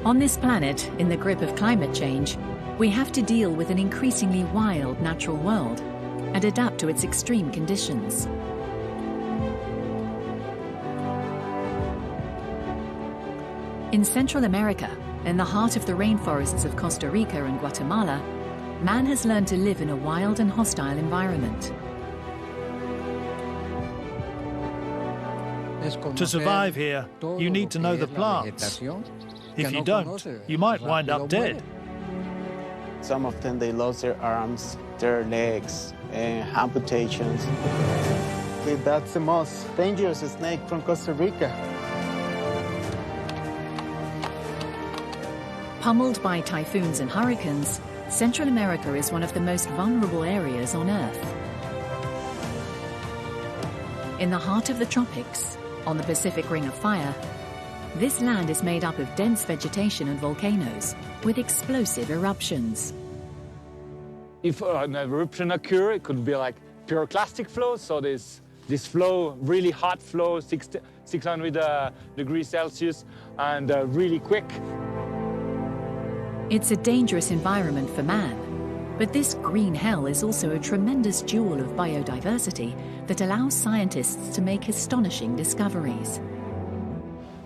On this planet, in the grip of climate change, we have to deal with an increasingly wild natural world and adapt to its extreme conditions. In Central America, in the heart of the rainforests of Costa Rica and Guatemala, man has learned to live in a wild and hostile environment. To survive here, you need to know the plants. If you don't, you might wind up dead. Some of them, they lost their arms, their legs, and amputations. That's the most dangerous snake from Costa Rica. Pummeled by typhoons and hurricanes, Central America is one of the most vulnerable areas on Earth. In the heart of the tropics, on the Pacific Ring of Fire, this land is made up of dense vegetation and volcanoes with explosive eruptions. If an eruption occurs, it could be like pyroclastic flow, so this flow, really hot flow, 600 degrees Celsius, and really quick. It's a dangerous environment for man, but this green hell is also a tremendous jewel of biodiversity that allows scientists to make astonishing discoveries.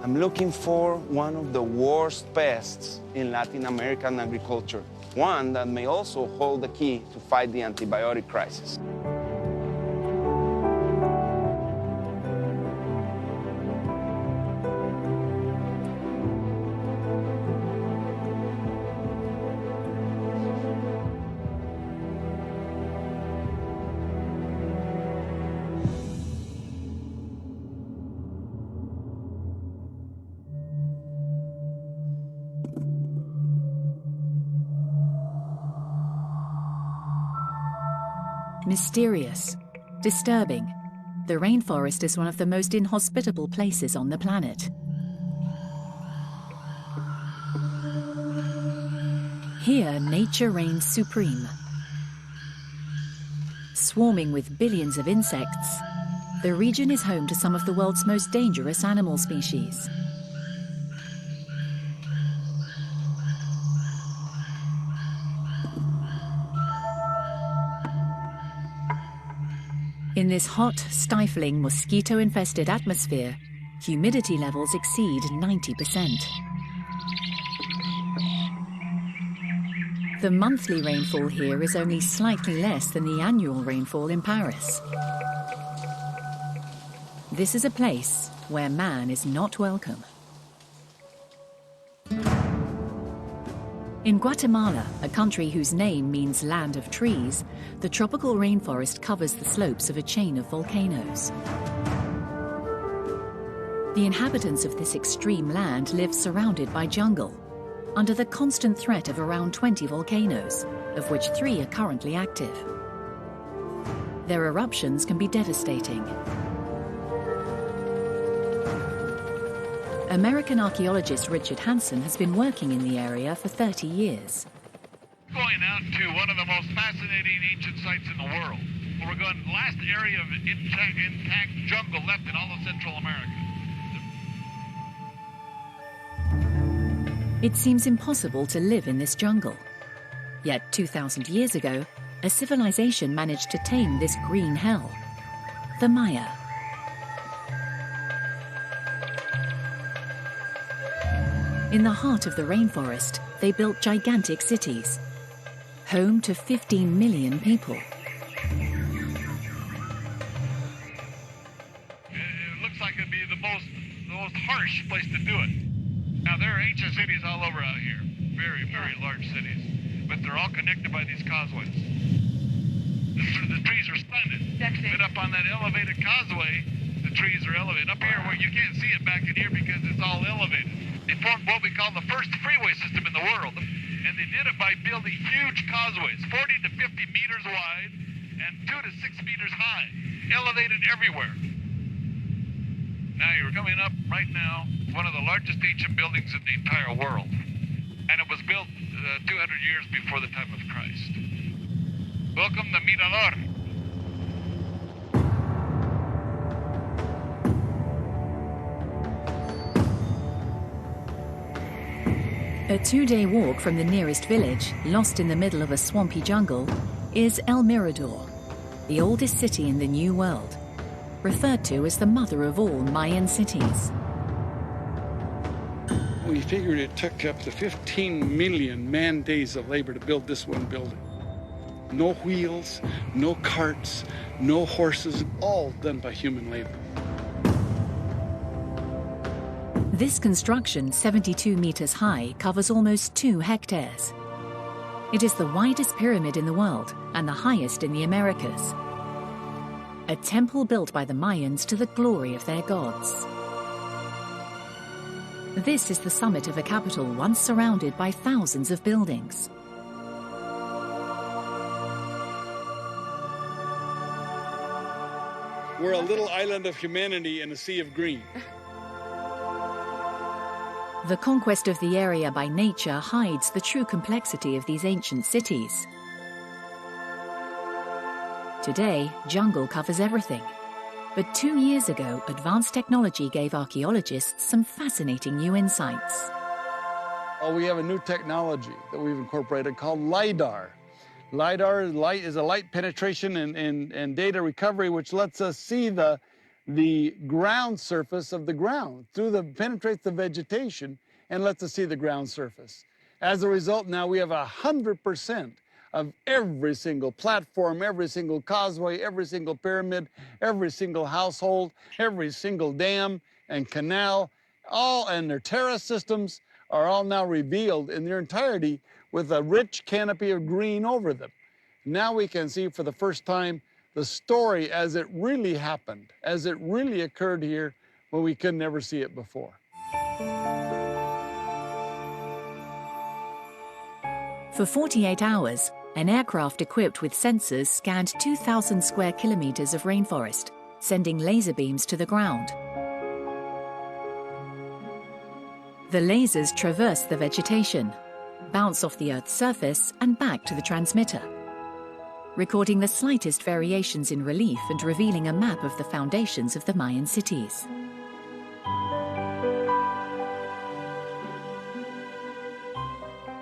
I'm looking for one of the worst pests in Latin American agriculture, one that may also hold the key to fight the antibiotic crisis. Mysterious, disturbing, the rainforest is one of the most inhospitable places on the planet. Here, nature reigns supreme. Swarming with billions of insects, the region is home to some of the world's most dangerous animal species. In this hot, stifling, mosquito-infested atmosphere, humidity levels exceed 90%. The monthly rainfall here is only slightly less than the annual rainfall in Paris. This is a place where man is not welcome. In Guatemala, a country whose name means land of trees, the tropical rainforest covers the slopes of a chain of volcanoes. The inhabitants of this extreme land live surrounded by jungle, under the constant threat of around 20 volcanoes, of which 3 are currently active. Their eruptions can be devastating. American archaeologist Richard Hansen has been working in the area for 30 years. Going out to one of the most fascinating ancient sites in the world. We're going last area of intact jungle left in all of Central America. It seems impossible to live in this jungle. Yet 2,000 years ago, a civilization managed to tame this green hell, the Maya. In the heart of the rainforest, they built gigantic cities, home to 15 million people. It looks like it'd be the most harsh place to do it. Now, there are ancient cities all over out here, very, very large cities, but they're all connected by these causeways. The trees are splendid. But up on that elevated causeway, the trees are elevated. Up here, where you can't see it back in here because it's all elevated. They formed what we call the first freeway system in the world. And they did it by building huge causeways, 40 to 50 meters wide and 2 to 6 meters high, elevated everywhere. Now you're coming up right now, one of the largest ancient buildings in the entire world. And it was built 200 years before the time of Christ. Welcome to Mirador. A 2-day walk from the nearest village, lost in the middle of a swampy jungle, is El Mirador, the oldest city in the New World, referred to as the mother of all Mayan cities. We figured it took up to 15 million man-days of labor to build this one building. No wheels, no carts, no horses, all done by human labor. This construction, 72 meters high, covers almost 2 hectares. It is the widest pyramid in the world and the highest in the Americas. A temple built by the Mayans to the glory of their gods. This is the summit of a capital once surrounded by thousands of buildings. We're a little island of humanity in a sea of green. The conquest of the area by nature hides the true complexity of these ancient cities. Today, jungle covers everything. But 2 years ago, advanced technology gave archaeologists some fascinating new insights. Oh, we have a new technology that we've incorporated called LiDAR. LiDAR is a light penetration and data recovery, which lets us see the ground surface of the ground penetrates the vegetation and lets us see the ground surface. As a result, now we have 100% of every single platform, every single causeway, every single pyramid, every single household, every single dam and canal, all and their terrace systems are all now revealed in their entirety with a rich canopy of green over them. Now we can see for the first time the story as it really happened, as it really occurred here when we could never see it before. For 48 hours, an aircraft equipped with sensors scanned 2,000 square kilometers of rainforest, sending laser beams to the ground. The lasers traverse the vegetation, bounce off the Earth's surface and back to the transmitter, recording the slightest variations in relief and revealing a map of the foundations of the Mayan cities.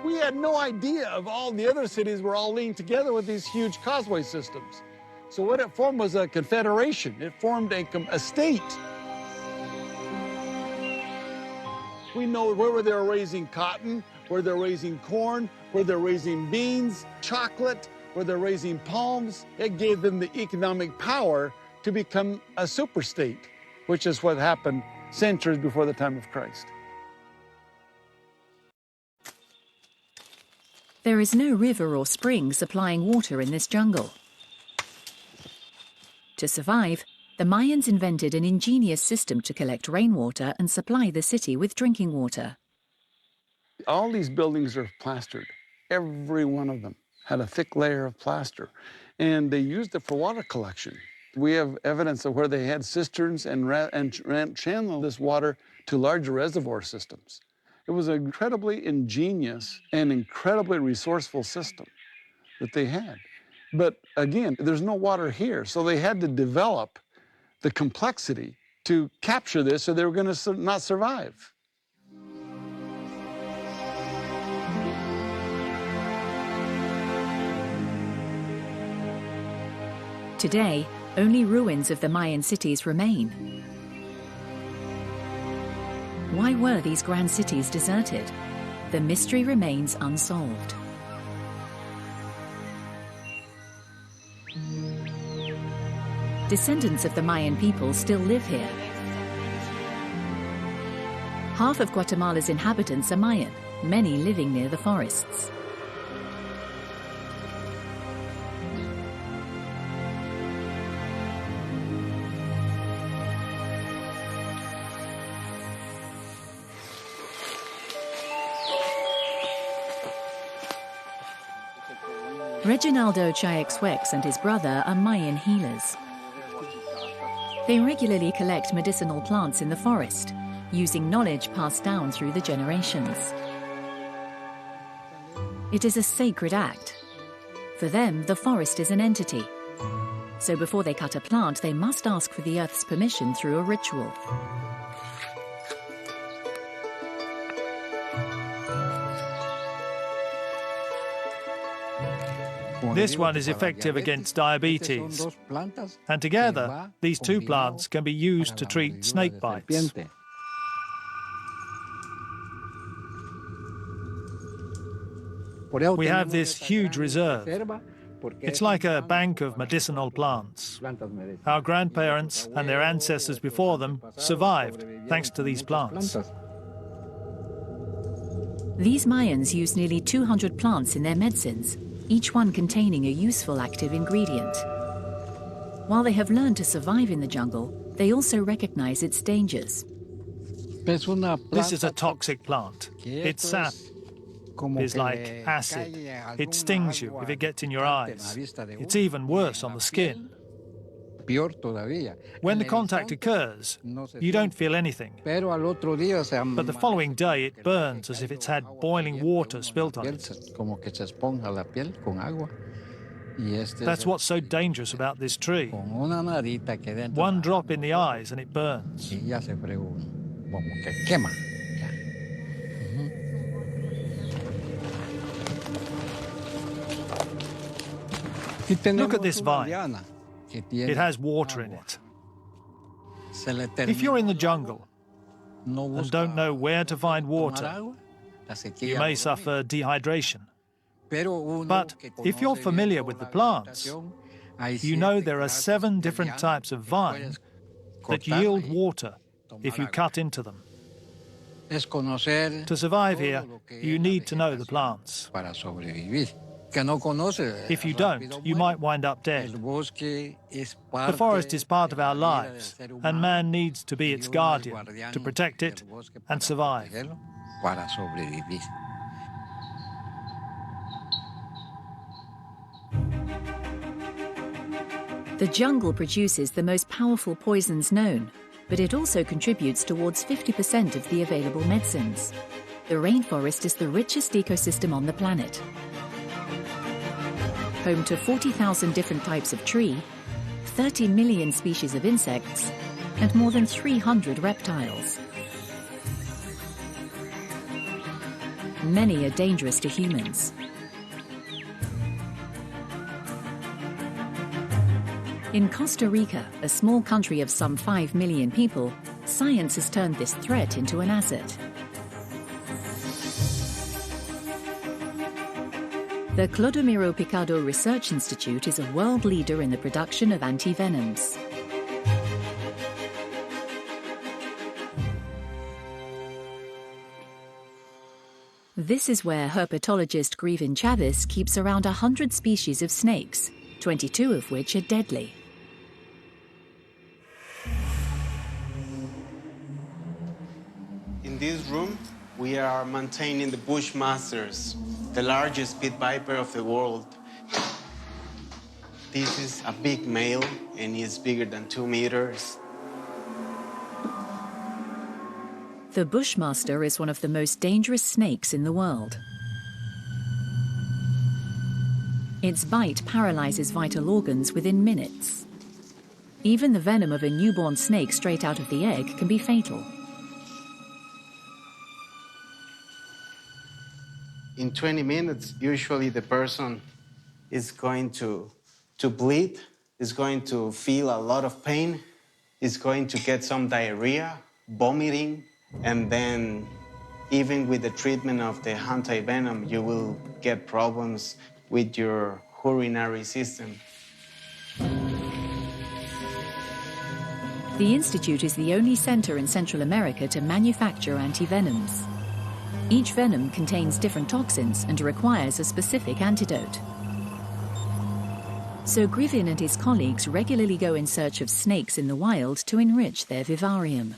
We had no idea of all the other cities were all linked together with these huge causeway systems. So what it formed was a confederation. It formed a state. We know where they were raising cotton, where they're raising corn, where they're raising beans, chocolate, where they're raising palms. It gave them the economic power to become a super state, which is what happened centuries before the time of Christ. There is no river or spring supplying water in this jungle. To survive, the Mayans invented an ingenious system to collect rainwater and supply the city with drinking water. All these buildings are plastered. Every one of them had a thick layer of plaster, and they used it for water collection. We have evidence of where they had cisterns and channeled this water to larger reservoir systems. It was an incredibly ingenious and incredibly resourceful system that they had. But again, there's no water here, so they had to develop the complexity to capture this or they were going to not survive. Today, only ruins of the Mayan cities remain. Why were these grand cities deserted? The mystery remains unsolved. Descendants of the Mayan people still live here. Half of Guatemala's inhabitants are Mayan, many living near the forests. Reginaldo Chaixwex and his brother are Mayan healers. They regularly collect medicinal plants in the forest, using knowledge passed down through the generations. It is a sacred act. For them, the forest is an entity. So before they cut a plant, they must ask for the earth's permission through a ritual. This one is effective against diabetes. And together, these two plants can be used to treat snake bites. We have this huge reserve. It's like a bank of medicinal plants. Our grandparents and their ancestors before them survived thanks to these plants. These Mayans used nearly 200 plants in their medicines, each one containing a useful active ingredient. While they have learned to survive in the jungle, they also recognize its dangers. This is a toxic plant. Its sap is like acid. It stings you if it gets in your eyes. It's even worse on the skin. When the contact occurs, you don't feel anything. But the following day, it burns as if it's had boiling water spilt on it. That's what's so dangerous about this tree. One drop in the eyes and it burns. Look at this vine. It has water in it. If you're in the jungle and don't know where to find water, you may suffer dehydration. But if you're familiar with the plants, you know there are 7 different types of vine that yield water if you cut into them. To survive here, you need to know the plants. If you don't, you might wind up dead. The forest is part of our lives, and man needs to be its guardian to protect it and survive. The jungle produces the most powerful poisons known, but it also contributes towards 50% of the available medicines. The rainforest is the richest ecosystem on the planet. Home to 40,000 different types of tree, 30 million species of insects, and more than 300 reptiles. Many are dangerous to humans. In Costa Rica, a small country of some 5 million people, science has turned this threat into an asset. The Clodomiro Picado Research Institute is a world leader in the production of antivenoms. This is where herpetologist Grivin Chavez keeps around 100 species of snakes, 22 of which are deadly. In this room, we are maintaining the Bushmasters, the largest pit viper of the world. This is a big male, and he is bigger than 2 meters. The Bushmaster is one of the most dangerous snakes in the world. Its bite paralyzes vital organs within minutes. Even the venom of a newborn snake straight out of the egg can be fatal. In 20 minutes, usually the person is going to bleed, is going to feel a lot of pain, is going to get some diarrhea, vomiting, and then even with the treatment of the antivenom, you will get problems with your urinary system. The Institute is the only center in Central America to manufacture antivenoms. Each venom contains different toxins and requires a specific antidote. So Grivin and his colleagues regularly go in search of snakes in the wild to enrich their vivarium.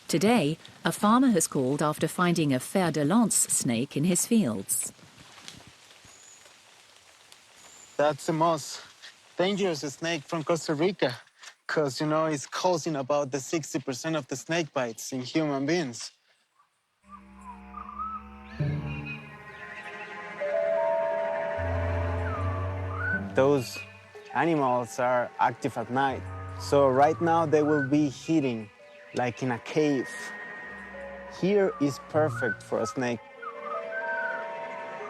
Today, a farmer has called after finding a fer de lance snake in his fields. That's the most dangerous snake from Costa Rica, because, it's causing about the 60% of the snake bites in human beings. Those animals are active at night. So right now they will be hiding like in a cave. Here is perfect for a snake.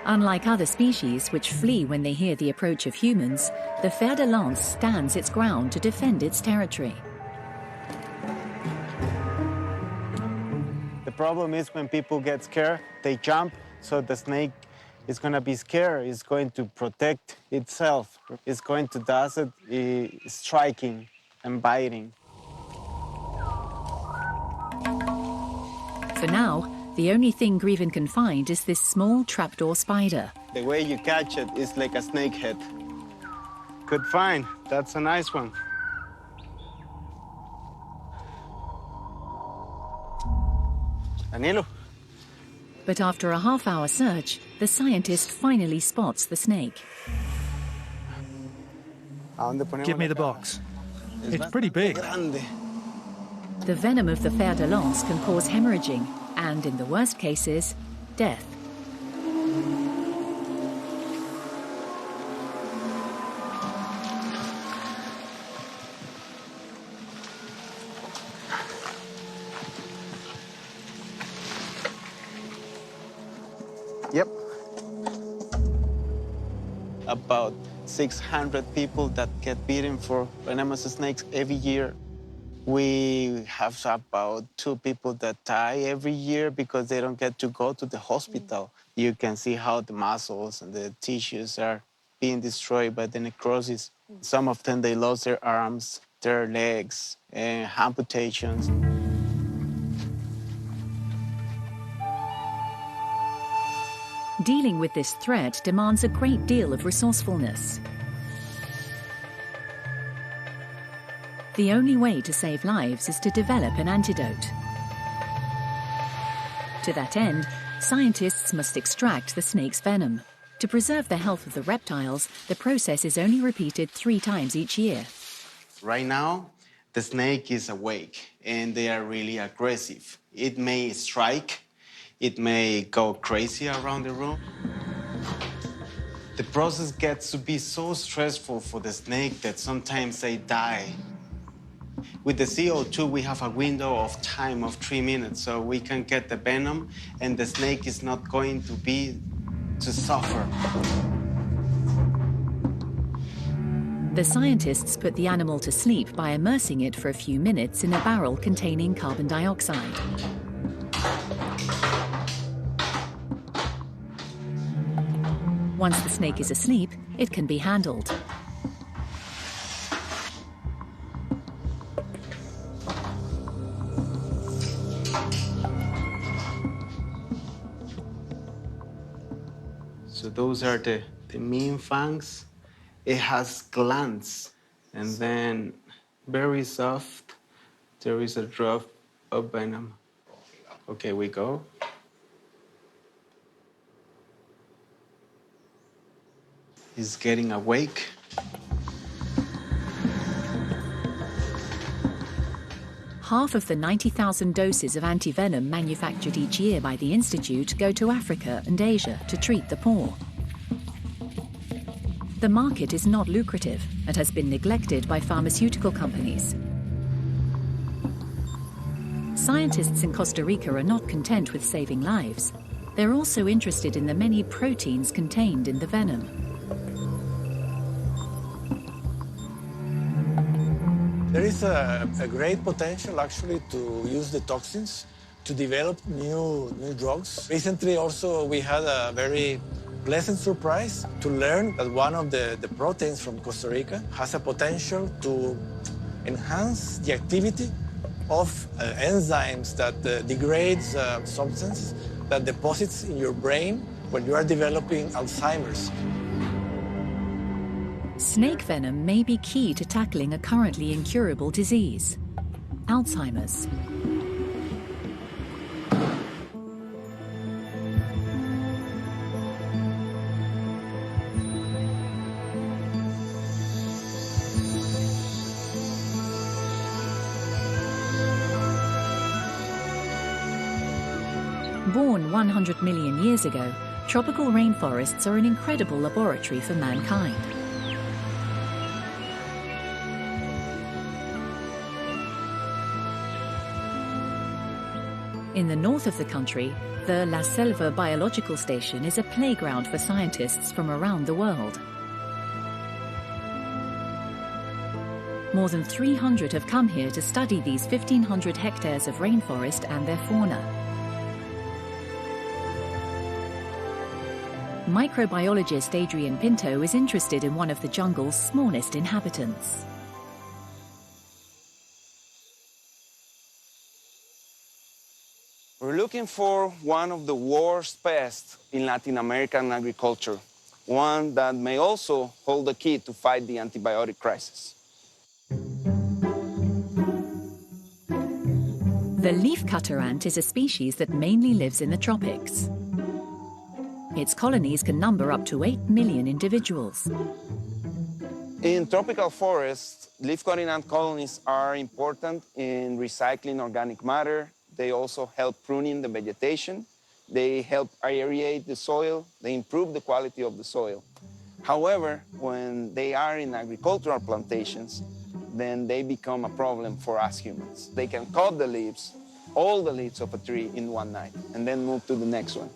Unlike other species which flee when they hear the approach of humans, the fer de lance stands its ground to defend its territory. The problem is when people get scared, they jump, so the snake is going to be scared. It's going to protect itself. It's going to do it, striking and biting. For now, the only thing Grieven can find is this small trapdoor spider. The way you catch it is like a snake head. Good find. That's a nice one. Danilo. But after a half-hour search, the scientist finally spots the snake. Give me the box. It's pretty big. The venom of the fer de lance can cause hemorrhaging and, in the worst cases, death. Yep. About 600 people that get bitten for venomous snakes every year. We have about 2 people that die every year because they don't get to go to the hospital. You can see how the muscles and the tissues are being destroyed by the necrosis. Some of them, they lost their arms, their legs, and amputations. Dealing with this threat demands a great deal of resourcefulness. The only way to save lives is to develop an antidote. To that end, scientists must extract the snake's venom. To preserve the health of the reptiles, the process is only repeated 3 times each year. Right now, the snake is awake, and they are really aggressive. It may strike, it may go crazy around the room. The process gets to be so stressful for the snake that sometimes they die. With the CO2, we have a window of time of 3 minutes, so we can get the venom, and the snake is not going to suffer. The scientists put the animal to sleep by immersing it for a few minutes in a barrel containing carbon dioxide. Once the snake is asleep, it can be handled. So those are the main fangs. It has glands, and then very soft, there is a drop of venom. Okay, we go. He's getting awake. Half of the 90,000 doses of antivenom manufactured each year by the Institute go to Africa and Asia to treat the poor. The market is not lucrative and has been neglected by pharmaceutical companies. Scientists in Costa Rica are not content with saving lives. They're also interested in the many proteins contained in the venom. There is a great potential, actually, to use the toxins to develop new drugs. Recently, also, we had a very pleasant surprise to learn that one of the proteins from Costa Rica has a potential to enhance the activity of enzymes that degrades substances that deposits in your brain when you are developing Alzheimer's. Snake venom may be key to tackling a currently incurable disease, Alzheimer's. Born 100 million years ago, tropical rainforests are an incredible laboratory for mankind. In the north of the country, the La Selva Biological Station is a playground for scientists from around the world. More than 300 have come here to study these 1,500 hectares of rainforest and their fauna. Microbiologist Adrian Pinto is interested in one of the jungle's smallest inhabitants. We're looking for one of the worst pests in Latin American agriculture, one that may also hold the key to fight the antibiotic crisis. The leafcutter ant is a species that mainly lives in the tropics. Its colonies can number up to 8 million individuals. In tropical forests, leaf-cutting ant colonies are important in recycling organic matter. They also help pruning the vegetation. They help aerate the soil. They improve the quality of the soil. However, when they are in agricultural plantations, then they become a problem for us humans. They can cut the leaves, all the leaves of a tree in one night, and then move to the next one.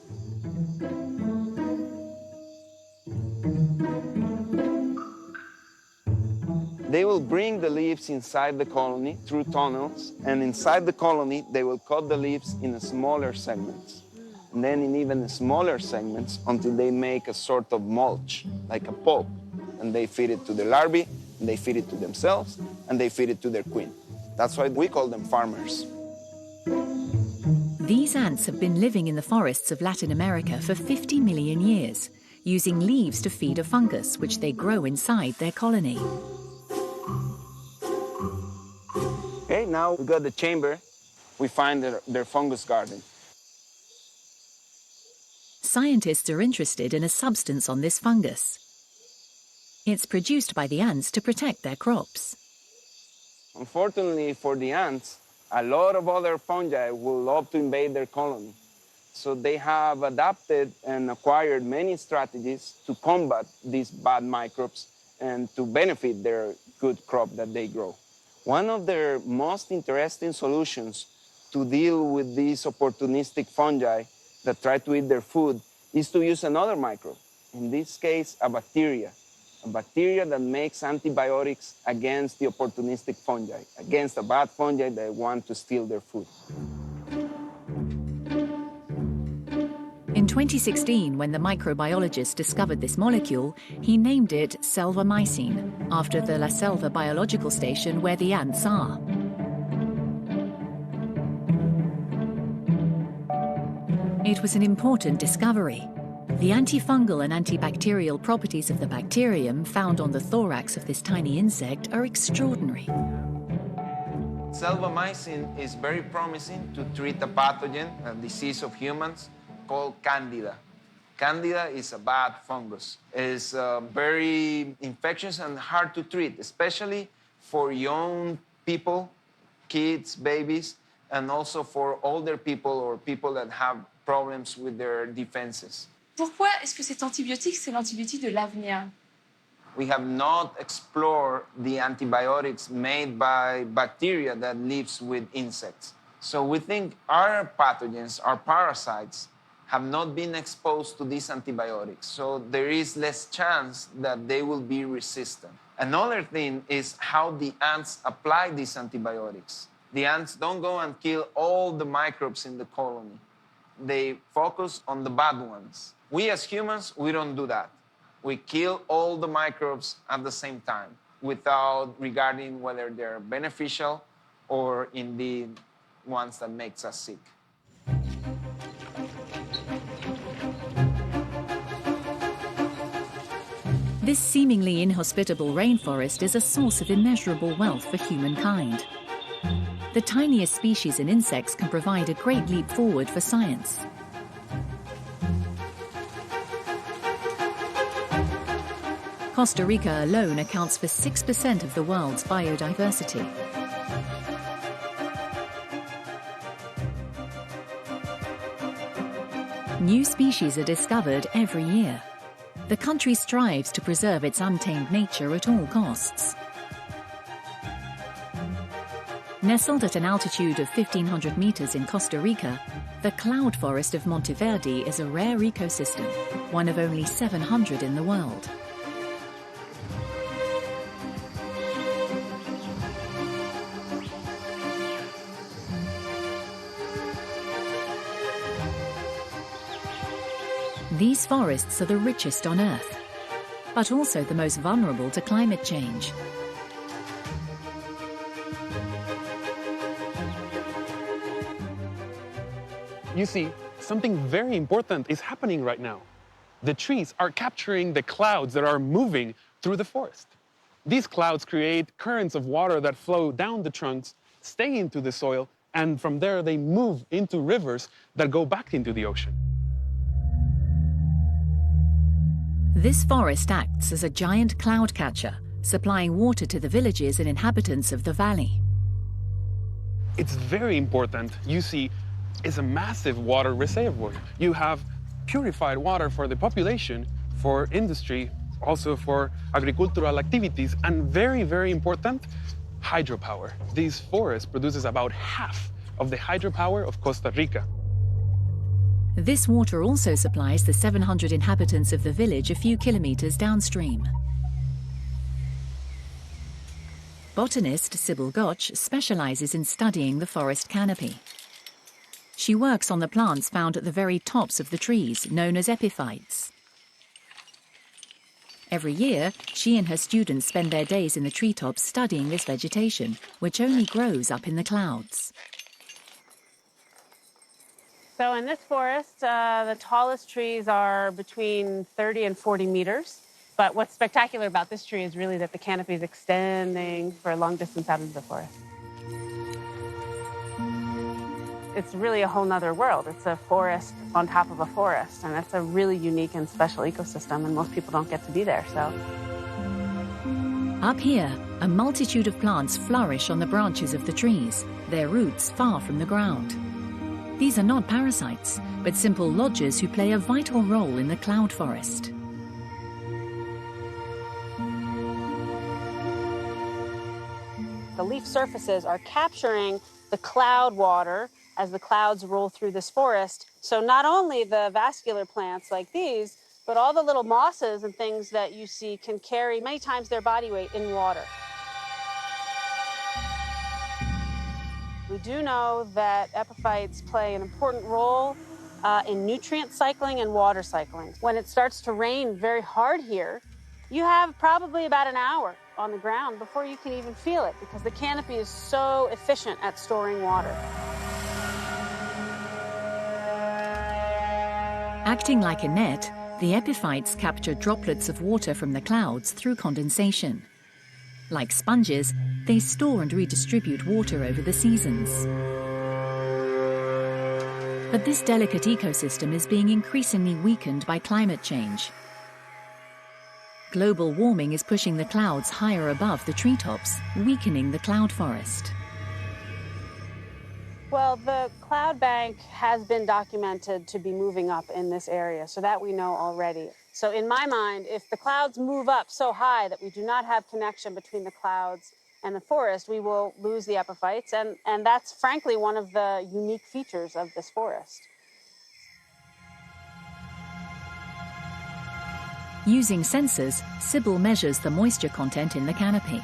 They will bring the leaves inside the colony through tunnels, and inside the colony, they will cut the leaves in smaller segments, and then in even smaller segments until they make a sort of mulch, like a pulp, and they feed it to the larvae, and they feed it to themselves, and they feed it to their queen. That's why we call them farmers. These ants have been living in the forests of Latin America for 50 million years, using leaves to feed a fungus which they grow inside their colony. Okay, now we got the chamber. We find their fungus garden. Scientists are interested in a substance on this fungus. It's produced by the ants to protect their crops. Unfortunately for the ants, a lot of other fungi will love to invade their colony. So they have adapted and acquired many strategies to combat these bad microbes and to benefit their good crop that they grow. One of their most interesting solutions to deal with these opportunistic fungi that try to eat their food is to use another microbe, in this case, a bacteria that makes antibiotics against the opportunistic fungi, against the bad fungi that want to steal their food. In 2016, when the microbiologist discovered this molecule, he named it selvamycin, after the La Selva Biological Station where the ants are. It was an important discovery. The antifungal and antibacterial properties of the bacterium found on the thorax of this tiny insect are extraordinary. Selvamycin is very promising to treat a pathogen, a disease of humans, called Candida. Candida is a bad fungus. It's very infectious and hard to treat, especially for young people, kids, babies, and also for older people or people that have problems with their defenses. Pourquoi est-ce que cet antibiotique, c'est l'antibiotique de l'avenir? We have not explored the antibiotics made by bacteria that lives with insects. So we think our pathogens, our parasites, have not been exposed to these antibiotics. So there is less chance that they will be resistant. Another thing is how the ants apply these antibiotics. The ants don't go and kill all the microbes in the colony. They focus on the bad ones. We as humans, we don't do that. We kill all the microbes at the same time without regarding whether they're beneficial or indeed ones that makes us sick. This seemingly inhospitable rainforest is a source of immeasurable wealth for humankind. The tiniest species and insects can provide a great leap forward for science. Costa Rica alone accounts for 6% of the world's biodiversity. New species are discovered every year. The country strives to preserve its untamed nature at all costs. Nestled at an altitude of 1,500 meters in Costa Rica, the cloud forest of Monteverde is a rare ecosystem, one of only 700 in the world. These forests are the richest on Earth, but also the most vulnerable to climate change. You see, something very important is happening right now. The trees are capturing the clouds that are moving through the forest. These clouds create currents of water that flow down the trunks, stay into the soil, and from there they move into rivers that go back into the ocean. This forest acts as a giant cloud catcher, supplying water to the villages and inhabitants of the valley. It's very important. You see, it's a massive water reservoir. You have purified water for the population, for industry, also for agricultural activities, and very, very important, hydropower. This forest produces about half of the hydropower of Costa Rica. This water also supplies the 700 inhabitants of the village a few kilometers downstream. Botanist Sybil Gotch specializes in studying the forest canopy. She works on the plants found at the very tops of the trees, known as epiphytes. Every year, she and her students spend their days in the treetops studying this vegetation, which only grows up in the clouds. So in this forest, the tallest trees are between 30 and 40 meters. But what's spectacular about this tree is really that the canopy is extending for a long distance out into the forest. It's really a whole nother world. It's a forest on top of a forest, and it's a really unique and special ecosystem, and most people don't get to be there, so. Up here, a multitude of plants flourish on the branches of the trees, their roots far from the ground. These are not parasites, but simple lodgers who play a vital role in the cloud forest. The leaf surfaces are capturing the cloud water as the clouds roll through this forest. So not only the vascular plants like these, but all the little mosses and things that you see can carry many times their body weight in water. We do know that epiphytes play an important role in nutrient cycling and water cycling. When it starts to rain very hard here, you have probably about an hour on the ground before you can even feel it, because the canopy is so efficient at storing water. Acting like a net, the epiphytes capture droplets of water from the clouds through condensation. Like sponges, they store and redistribute water over the seasons. But this delicate ecosystem is being increasingly weakened by climate change. Global warming is pushing the clouds higher above the treetops, weakening the cloud forest. Well, the cloud bank has been documented to be moving up in this area, so that we know already. So in my mind, if the clouds move up so high that we do not have connection between the clouds and the forest, we will lose the epiphytes, and that's frankly one of the unique features of this forest. Using sensors, Sybil measures the moisture content in the canopy.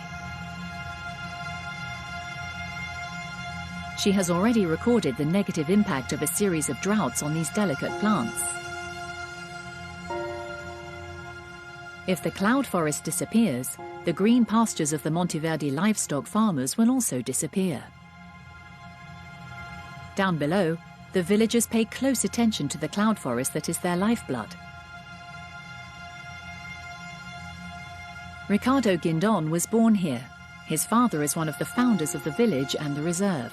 She has already recorded the negative impact of a series of droughts on these delicate plants. If the cloud forest disappears, the green pastures of the Monteverde livestock farmers will also disappear. Down below, the villagers pay close attention to the cloud forest that is their lifeblood. Ricardo Guindon was born here. His father is one of the founders of the village and the reserve.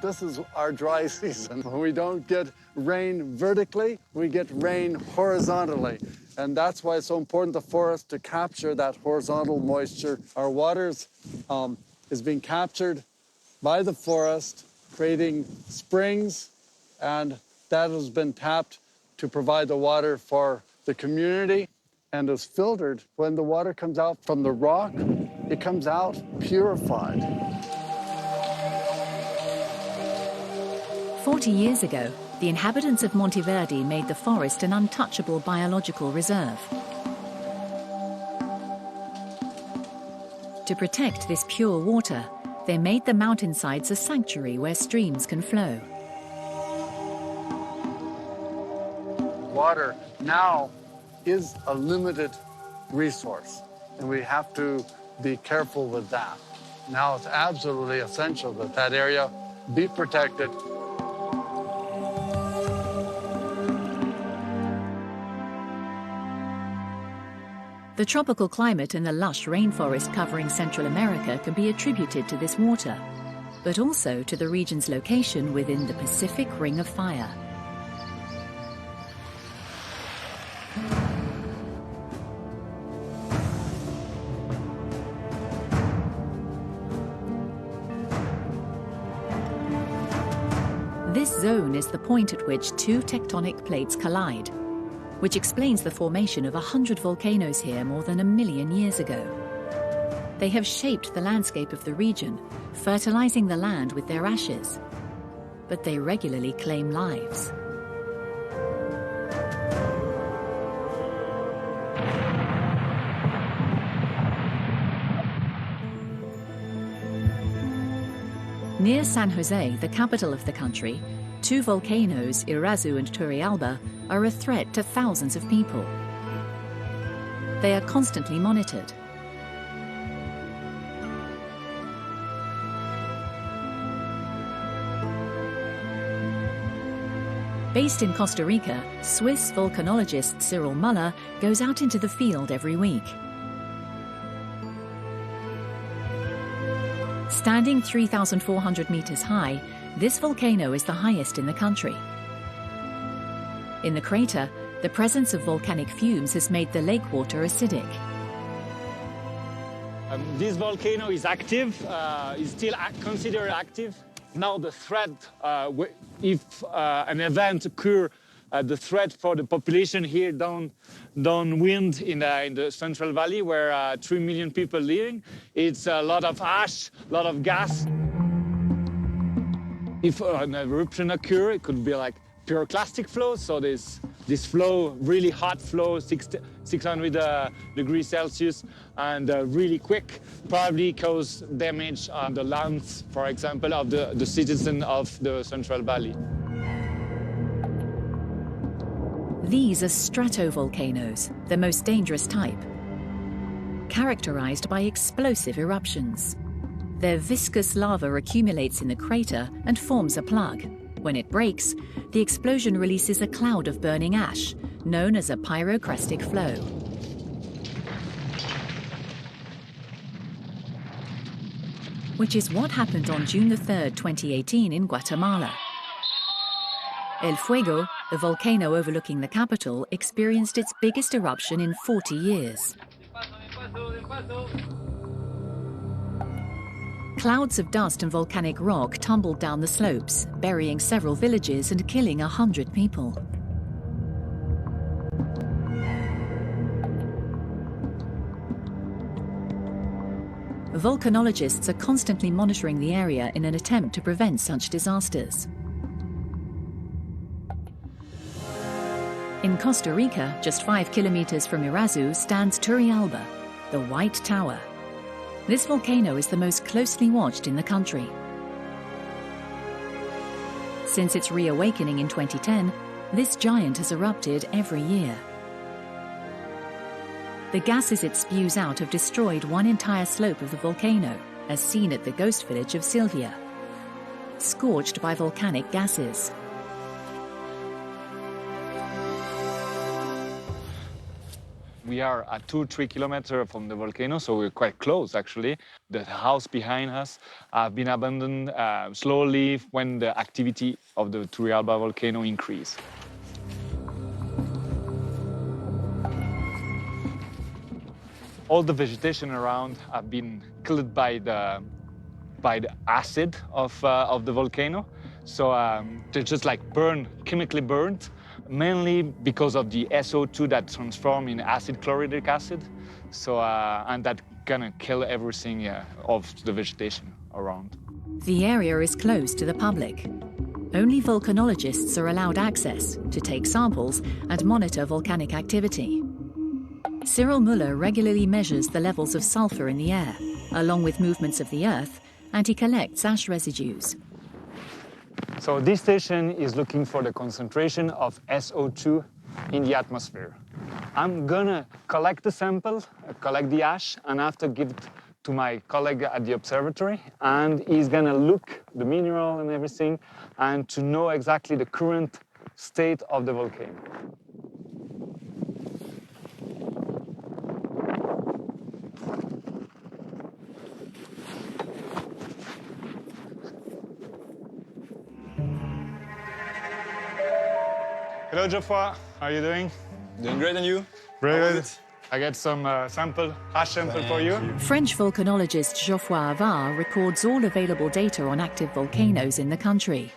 This is our dry season. We don't get rain vertically, we get rain horizontally. And that's why it's so important for us to capture that horizontal moisture. Our waters is being captured by the forest, creating springs, and that has been tapped to provide the water for the community and is filtered. When the water comes out from the rock, It comes out purified. 40 years ago, the inhabitants of Monteverde made the forest an untouchable biological reserve. To protect this pure water, they made the mountainsides a sanctuary where streams can flow. Water now is a limited resource, and we have to be careful with that. Now it's absolutely essential that that area be protected. The tropical climate and the lush rainforest covering Central America can be attributed to this water, but also to the region's location within the Pacific Ring of Fire. This zone is the point at which two tectonic plates collide, which explains the formation of 100 volcanoes here more than 1 million years ago. They have shaped the landscape of the region, fertilizing the land with their ashes. But they regularly claim lives. Near San Jose, the capital of the country, two volcanoes, Irazu and Turrialba, are a threat to thousands of people. They are constantly monitored. Based in Costa Rica, Swiss volcanologist Cyril Muller goes out into the field every week. Standing 3,400 meters high, this volcano is the highest in the country. In the crater, the presence of volcanic fumes has made the lake water acidic. This volcano is active, is still considered active. Now the threat, if an event occurs, the threat for the population here downwind in the Central Valley, where 3 million people living, it's a lot of ash, a lot of gas. If an eruption occurs, it could be like pyroclastic flow, so this flow, really hot flow, 600 degrees Celsius, and really quick, probably cause damage on the lungs, for example, of the citizens of the Central Valley. These are stratovolcanoes, the most dangerous type, characterized by explosive eruptions. Their viscous lava accumulates in the crater and forms a plug. When it breaks, the explosion releases a cloud of burning ash, known as a pyroclastic flow. Which is what happened on June 3, 2018 in Guatemala. El Fuego, the volcano overlooking the capital, experienced its biggest eruption in 40 years. Clouds of dust and volcanic rock tumbled down the slopes, burying several villages and killing 100 people. Volcanologists are constantly monitoring the area in an attempt to prevent such disasters. In Costa Rica, just 5 kilometers from Irazu, stands Turrialba, the White Tower. This volcano is the most closely watched in the country. Since its reawakening in 2010, this giant has erupted every year. The gases it spews out have destroyed one entire slope of the volcano, as seen at the ghost village of Silvia, scorched by volcanic gases. We are at 2-3 kilometers from the volcano, so we're quite close, actually. The house behind us have been abandoned slowly when the activity of the Turrialba volcano increased. All the vegetation around have been killed by the acid of the volcano. So they're just like chemically burned, mainly because of the SO2 that transforms in acid chlorhydric acid. So and that gonna kill everything of the vegetation around. The area is closed to the public. Only volcanologists are allowed access to take samples and monitor volcanic activity. Cyril Muller regularly measures the levels of sulfur in the air, along with movements of the Earth, and he collects ash residues. So this station is looking for the concentration of SO2 in the atmosphere. I'm gonna collect the sample, collect the ash, and after give it to my colleague at the observatory, and he's gonna look the mineral and everything, and to know exactly the current state of the volcano. Hello, Geoffroy. How are you doing? Doing great, and you? Very good. I get some ash sample for you. French volcanologist Geoffroy Havard records all available data on active volcanoes in the country.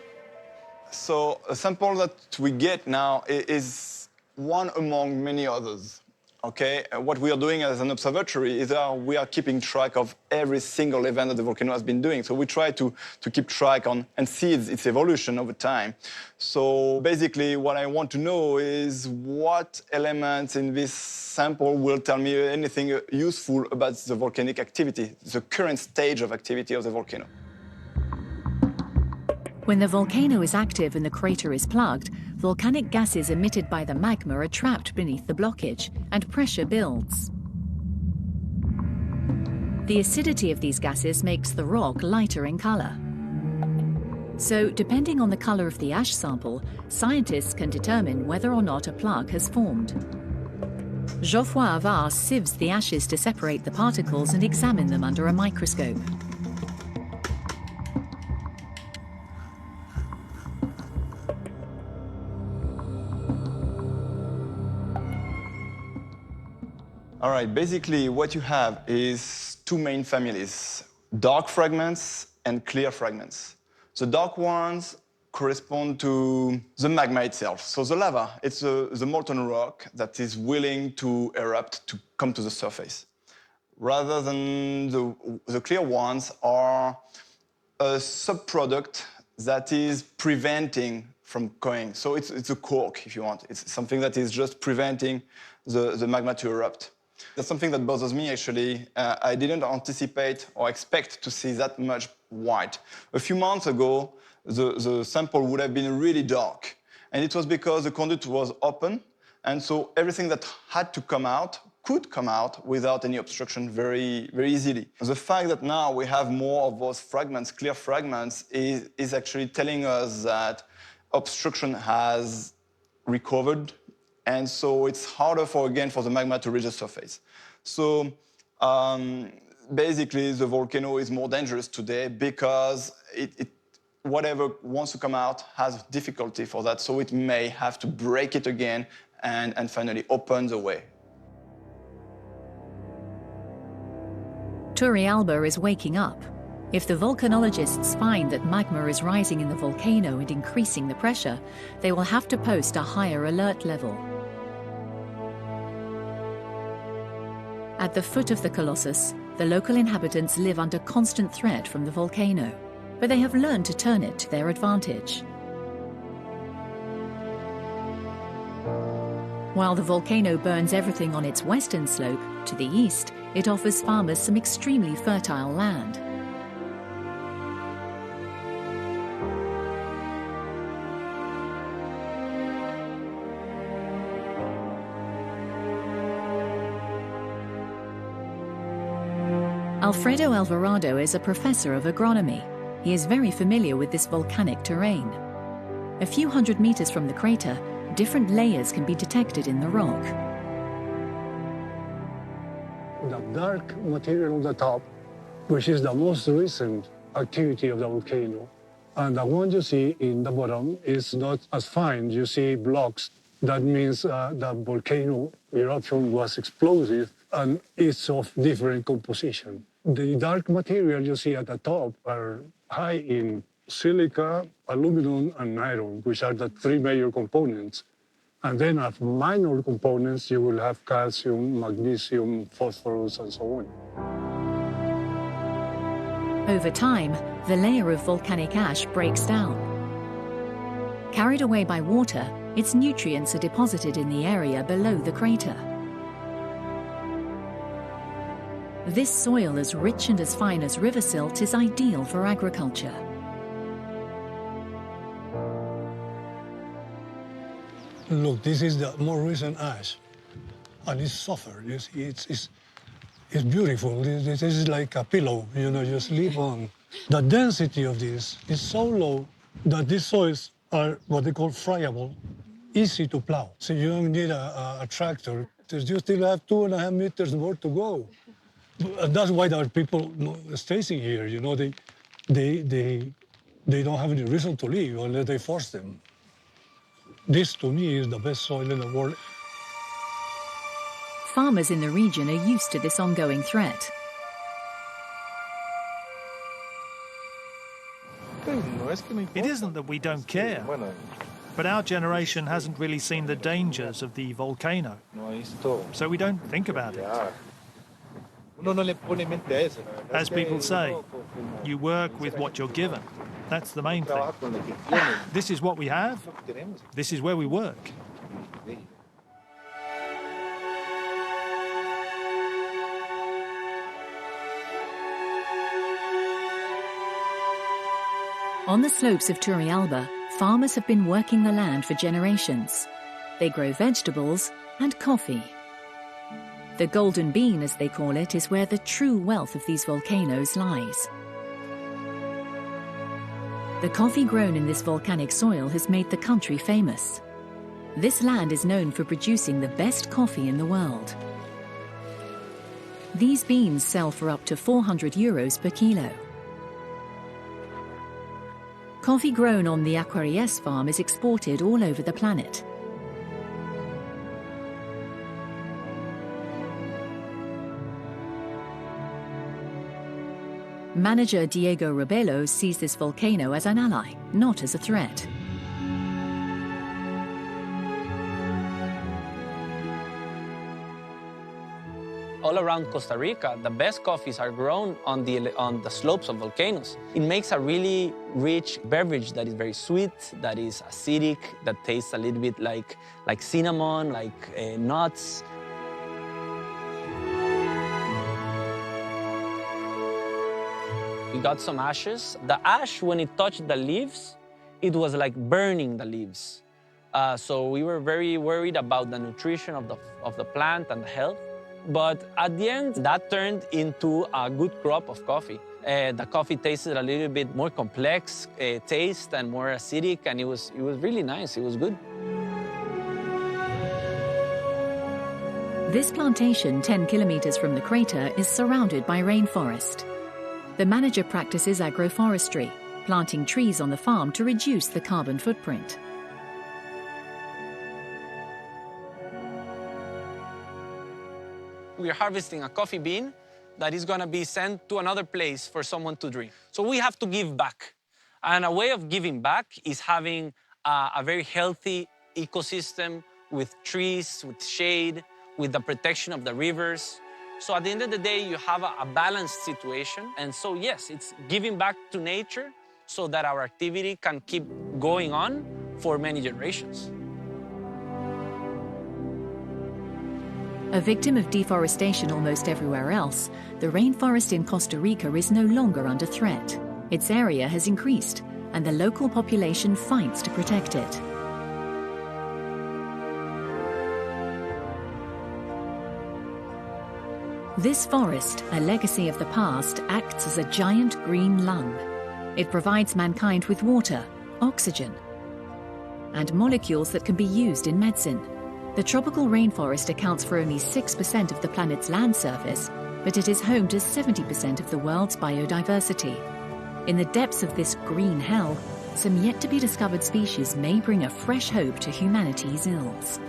So a sample that we get now is one among many others. Okay, what we are doing as an observatory is we are keeping track of every single event that the volcano has been doing. So we try to keep track on and see its evolution over time. So basically what I want to know is what elements in this sample will tell me anything useful about the volcanic activity, the current stage of activity of the volcano. When the volcano is active and the crater is plugged, volcanic gases emitted by the magma are trapped beneath the blockage, and pressure builds. The acidity of these gases makes the rock lighter in color. So, depending on the color of the ash sample, scientists can determine whether or not a plug has formed. Geoffroy Havard sieves the ashes to separate the particles and examine them under a microscope. All right, basically what you have is two main families, dark fragments and clear fragments. The dark ones correspond to the magma itself. So the lava, it's the molten rock that is willing to erupt, to come to the surface. Rather than the clear ones are a subproduct that is preventing from going. So it's a cork, if you want. It's something that is just preventing the magma to erupt. That's something that bothers me, actually. I didn't anticipate or expect to see that much white. A few months ago, the sample would have been really dark. And it was because the conduit was open, and so everything that had to come out could come out without any obstruction very, very easily. The fact that now we have more of those fragments, clear fragments, is actually telling us that obstruction has recovered. And so it's harder for the magma to reach the surface. So basically, the volcano is more dangerous today because whatever wants to come out has difficulty for that. So it may have to break it again and finally open the way. Turrialba is waking up. If the volcanologists find that magma is rising in the volcano and increasing the pressure, they will have to post a higher alert level. At the foot of the Colossus, the local inhabitants live under constant threat from the volcano, but they have learned to turn it to their advantage. While the volcano burns everything on its western slope, to the east, it offers farmers some extremely fertile land. Alfredo Alvarado is a professor of agronomy. He is very familiar with this volcanic terrain. A few hundred meters from the crater, different layers can be detected in the rock. The dark material on the top, which is the most recent activity of the volcano, and the one you see in the bottom is not as fine. You see blocks. That means the volcano eruption was explosive and it's of different composition. The dark material you see at the top are high in silica, aluminum, and iron, which are the three major components. And then as minor components, you will have calcium, magnesium, phosphorus, and so on. Over time, the layer of volcanic ash breaks down. Carried away by water, its nutrients are deposited in the area below the crater. This soil, as rich and as fine as river silt, is ideal for agriculture. Look, this is the more recent ash, and it's softer. You see, it's beautiful. This is like a pillow, you know, you sleep on. The density of this is so low that these soils are what they call friable, easy to plow. So you don't need a tractor. You still have 2.5 meters more to go. And that's why there are people staying here. You know, they don't have any reason to leave unless they force them. This, to me, is the best soil in the world. Farmers in the region are used to this ongoing threat. It isn't that we don't care, but our generation hasn't really seen the dangers of the volcano, so we don't think about it. As people say, you work with what you're given. That's the main thing. This is what we have. This is where we work. On the slopes of Turrialba, farmers have been working the land for generations. They grow vegetables and coffee. The golden bean, as they call it, is where the true wealth of these volcanoes lies. The coffee grown in this volcanic soil has made the country famous. This land is known for producing the best coffee in the world. These beans sell for up to €400 per kilo. Coffee grown on the Aquarius farm is exported all over the planet. Manager Diego Rebelo sees this volcano as an ally, not as a threat. All around Costa Rica, the best coffees are grown on the slopes of volcanoes. It makes a really rich beverage that is very sweet, that is acidic, that tastes a little bit like cinnamon, like nuts. We got some ashes. The ash, when it touched the leaves, it was like burning the leaves. So we were very worried about the nutrition of the plant and the health. But at the end, that turned into a good crop of coffee. The coffee tasted a little bit more complex taste and more acidic, and it was really nice. It was good. This plantation, 10 kilometers from the crater, is surrounded by rainforest. The manager practices agroforestry, planting trees on the farm to reduce the carbon footprint. We are harvesting a coffee bean that is going to be sent to another place for someone to drink. So we have to give back. And a way of giving back is having a very healthy ecosystem with trees, with shade, with the protection of the rivers. So at the end of the day, you have a balanced situation. And so, yes, it's giving back to nature so that our activity can keep going on for many generations. A victim of deforestation almost everywhere else, the rainforest in Costa Rica is no longer under threat. Its area has increased, and the local population fights to protect it. This forest, a legacy of the past, acts as a giant green lung. It provides mankind with water, oxygen, and molecules that can be used in medicine. The tropical rainforest accounts for only 6% of the planet's land surface, but it is home to 70% of the world's biodiversity. In the depths of this green hell, some yet-to-be-discovered species may bring a fresh hope to humanity's ills.